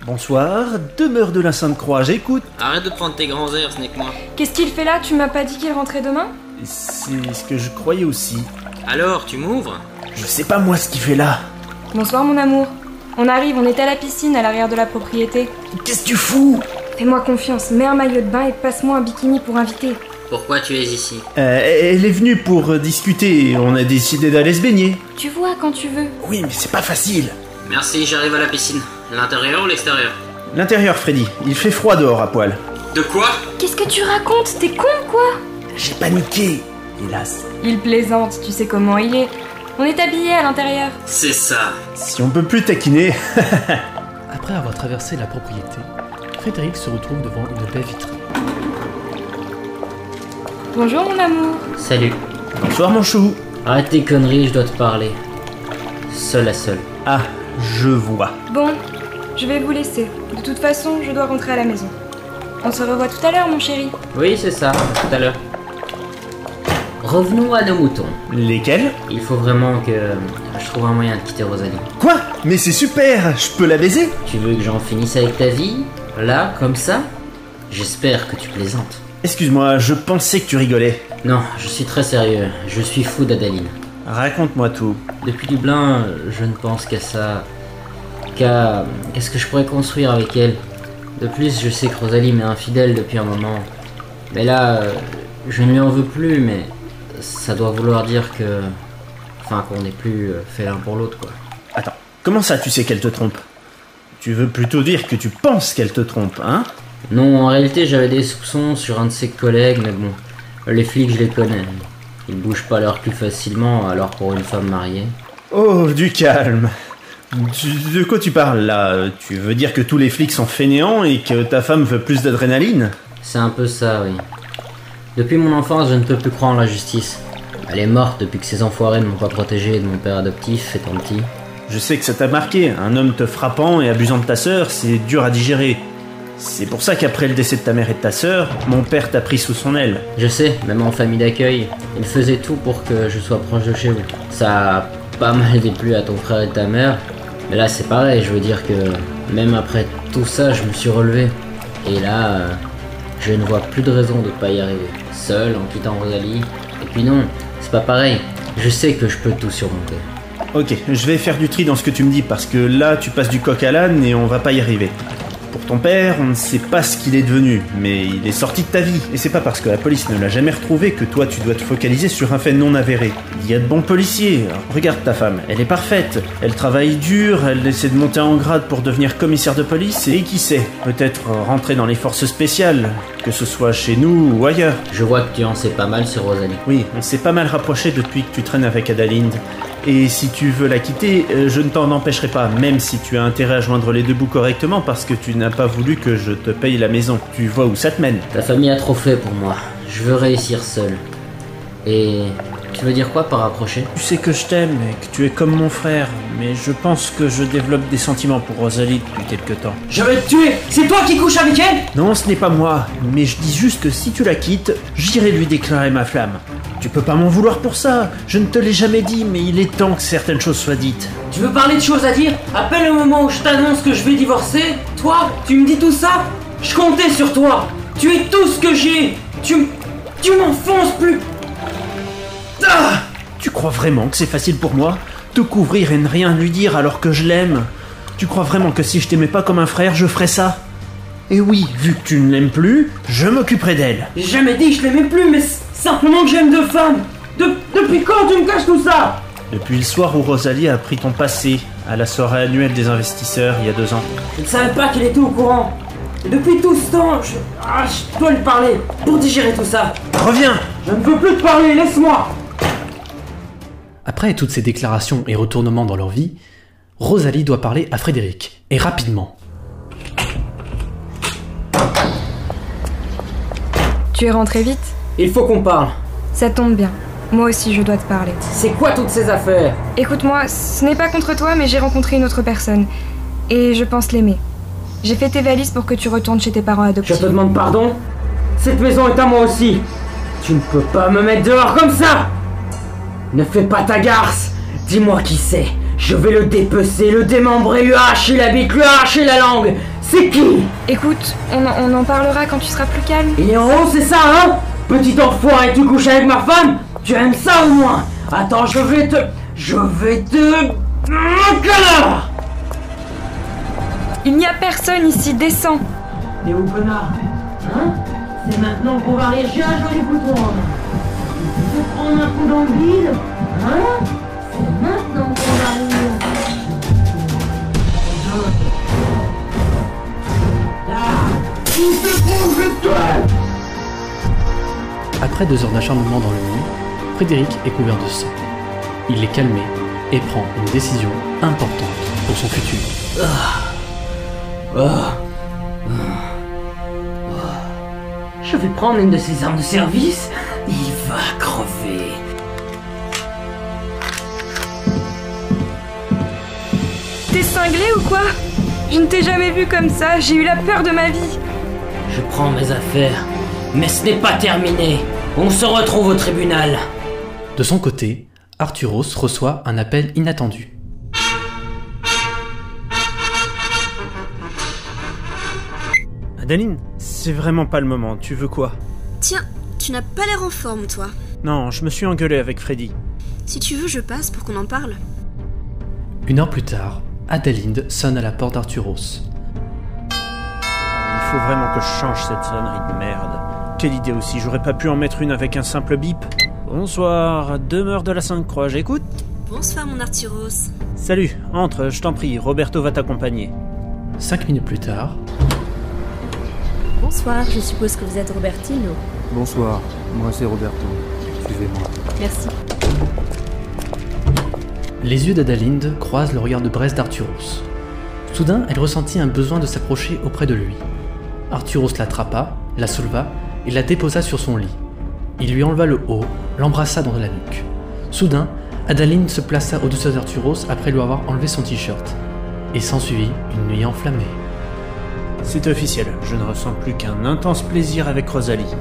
Bonsoir, demeure de la Sainte-Croix, j'écoute. Arrête de prendre tes grands airs, ce n'est que moi. Qu'est-ce qu'il fait là? Tu m'as pas dit qu'il rentrait demain? C'est ce que je croyais aussi. Alors, tu m'ouvres? Je sais pas moi ce qu'il fait là. Bonsoir mon amour. On arrive, on est à la piscine à l'arrière de la propriété. Qu'est-ce que tu fous? Fais-moi confiance, mets un maillot de bain et passe-moi un bikini pour inviter. Pourquoi tu es ici? Elle est venue pour discuter, on a décidé d'aller se baigner. Tu vois quand tu veux. Oui, mais c'est pas facile. Merci, j'arrive à la piscine. L'intérieur ou l'extérieur? L'intérieur, Freddy, il fait froid dehors à poil. De quoi? Qu'est-ce que tu racontes? T'es con quoi? J'ai paniqué, hélas. Il plaisante, tu sais comment il est. On est habillés à l'intérieur. C'est ça. Si on peut plus taquiner. Après avoir traversé la propriété, Frédéric se retrouve devant une baie vitrée. Bonjour mon amour. Salut. Bonsoir mon chou. Arrête tes conneries, je dois te parler. Seul à seul. Ah, je vois. Bon, je vais vous laisser. De toute façon, je dois rentrer à la maison. On se revoit tout à l'heure mon chéri. Oui, c'est ça, tout à l'heure. Revenons à nos moutons. Lesquels? Il faut vraiment que je trouve un moyen de quitter Rosalie. Quoi? Mais c'est super, je peux la baiser? Tu veux que j'en finisse avec ta vie? Là, comme ça? J'espère que tu plaisantes. Excuse-moi, je pensais que tu rigolais. Non, je suis très sérieux. Je suis fou d'Adaline. Raconte-moi tout. Depuis Dublin, je ne pense qu'à ça. Qu'à ce que je pourrais construire avec elle. De plus, je sais que Rosalie m'est infidèle depuis un moment. Mais là, je ne lui en veux plus, mais ça doit vouloir dire que... Enfin, qu'on n'est plus fait l'un pour l'autre, quoi. Attends, comment ça tu sais qu'elle te trompe? Tu veux plutôt dire que tu penses qu'elle te trompe, hein? Non, en réalité, j'avais des soupçons sur un de ses collègues, mais bon, les flics, je les connais. Ils bougent pas l'heure plus facilement, alors pour une femme mariée. Oh, du calme. De quoi tu parles, là? Tu veux dire que tous les flics sont fainéants et que ta femme veut plus d'adrénaline? C'est un peu ça, oui. Depuis mon enfance, je ne peux plus croire en la justice. Elle est morte depuis que ces enfoirés ne m'ont pas protégé de mon père adoptif étant petit. Je sais que ça t'a marqué. Un homme te frappant et abusant de ta sœur, c'est dur à digérer. C'est pour ça qu'après le décès de ta mère et de ta sœur, mon père t'a pris sous son aile. Je sais, même en famille d'accueil, il faisait tout pour que je sois proche de chez vous. Ça a pas mal déplu à ton frère et ta mère, mais là c'est pareil, je veux dire que même après tout ça, je me suis relevé. Et là, je ne vois plus de raison de pas y arriver. Seul, en quittant Rosalie. Et puis non, c'est pas pareil. Je sais que je peux tout surmonter. Ok, je vais faire du tri dans ce que tu me dis, parce que là, tu passes du coq à l'âne et on va pas y arriver. Pour ton père, on ne sait pas ce qu'il est devenu, mais il est sorti de ta vie. Et c'est pas parce que la police ne l'a jamais retrouvé que toi tu dois te focaliser sur un fait non avéré. Il y a de bons policiers. Alors, regarde ta femme, elle est parfaite. Elle travaille dur, elle essaie de monter en grade pour devenir commissaire de police, et qui sait, peut-être rentrer dans les forces spéciales, que ce soit chez nous ou ailleurs. Je vois que tu en sais pas mal sur Rosalie. Oui, on s'est pas mal rapproché depuis que tu traînes avec Adalinde. Et si tu veux la quitter, je ne t'en empêcherai pas, même si tu as intérêt à joindre les deux bouts correctement parce que tu n'as pas voulu que je te paye la maison. Tu vois où ça te mène. Ta famille a trop fait pour moi. Je veux réussir seul. Et... tu veux dire quoi par rapprocher? Tu sais que je t'aime et que tu es comme mon frère, mais je pense que je développe des sentiments pour Rosalie depuis quelque temps. Je vais te tuer! C'est toi qui couches avec elle? Non, ce n'est pas moi, mais je dis juste que si tu la quittes, j'irai lui déclarer ma flamme. Tu peux pas m'en vouloir pour ça, je ne te l'ai jamais dit, mais il est temps que certaines choses soient dites. Tu veux parler de choses à dire? À peine au moment où je t'annonce que je vais divorcer, toi, tu me dis tout ça? Je comptais sur toi! Tu es tout ce que j'ai! Tu m'enfonces plus! Ah! Tu crois vraiment que c'est facile pour moi? Te couvrir et ne rien lui dire alors que je l'aime? Tu crois vraiment que si je t'aimais pas comme un frère, je ferais ça? Et oui, vu que tu ne l'aimes plus, je m'occuperai d'elle. J'ai jamais dit que je l'aimais plus, mais simplement que j'aime deux femmes! Depuis quand tu me caches tout ça? Depuis le soir où Rosalie a appris ton passé, à la soirée annuelle des investisseurs il y a 2 ans. Je ne savais pas qu'il était au courant. Et depuis tout ce temps, je dois lui parler pour digérer tout ça. Reviens! Je ne veux plus te parler, laisse-moi! Après toutes ces déclarations et retournements dans leur vie, Rosalie doit parler à Frédéric, et rapidement. Tu es rentré vite? Il faut qu'on parle. Ça tombe bien. Moi aussi, je dois te parler. C'est quoi toutes ces affaires? Écoute-moi, ce n'est pas contre toi, mais j'ai rencontré une autre personne. Et je pense l'aimer. J'ai fait tes valises pour que tu retournes chez tes parents Je adoptifs. te demande pardon? Cette maison est à moi aussi. Tu ne peux pas me mettre dehors comme ça! Ne fais pas ta garce! Dis-moi qui c'est. Je vais le dépecer, le démembrer, lui arracher la bite, lui arracher la langue. C'est qui? Écoute, on en parlera quand tu seras plus calme. Il est en haut, c'est ça, hein? Petit enfoiré, tu couches avec ma femme? Tu aimes ça au moins? Attends, je vais te... Connard! Il n'y a personne ici, descends. T'es où, connard? Hein? C'est maintenant qu'on va rire, j'ai un joli bouton en main. Tu veux prendre un coup dans le bide? Hein? C'est maintenant qu'on va rire. Là, il se trouve le toit. Après 2 heures d'acharnement dans le lit, Frédéric est couvert de sang. Il est calmé et prend une décision importante pour son futur. Je vais prendre une de ses armes de service. Il va crever. T'es cinglé ou quoi? Je ne t'ai jamais vu comme ça, j'ai eu la peur de ma vie. Je prends mes affaires. Mais ce n'est pas terminé. On se retrouve au tribunal. De son côté, Arturos reçoit un appel inattendu. Adaline, c'est vraiment pas le moment, tu veux quoi? Tiens, tu n'as pas l'air en forme, toi. Non, je me suis engueulé avec Freddy. Si tu veux, je passe pour qu'on en parle. 1 heure plus tard, Adalinde sonne à la porte d'Arturos. Il faut vraiment que je change cette sonnerie de merde. Quelle idée aussi, j'aurais pas pu en mettre une avec un simple bip. Bonsoir, demeure de la Sainte-Croix, j'écoute. Bonsoir, mon Arturos. Salut, entre, je t'en prie, Roberto va t'accompagner. 5 minutes plus tard, Bonsoir, je suppose que vous êtes Robertino. Bonsoir, moi c'est Roberto. Suivez-moi. Merci. les yeux d'Adalinde croisent le regard de Brest d'Arturos. Soudain, elle ressentit un besoin de s'approcher auprès de lui. Arturos l'attrapa, la souleva et la déposa sur son lit. Il lui enleva le haut, l'embrassa dans la nuque. Soudain, Adalinde se plaça au-dessus d'Arturos après lui avoir enlevé son t-shirt. Et s'ensuivit une nuit enflammée. C'est officiel, je ne ressens plus qu'un intense plaisir avec Rosalie.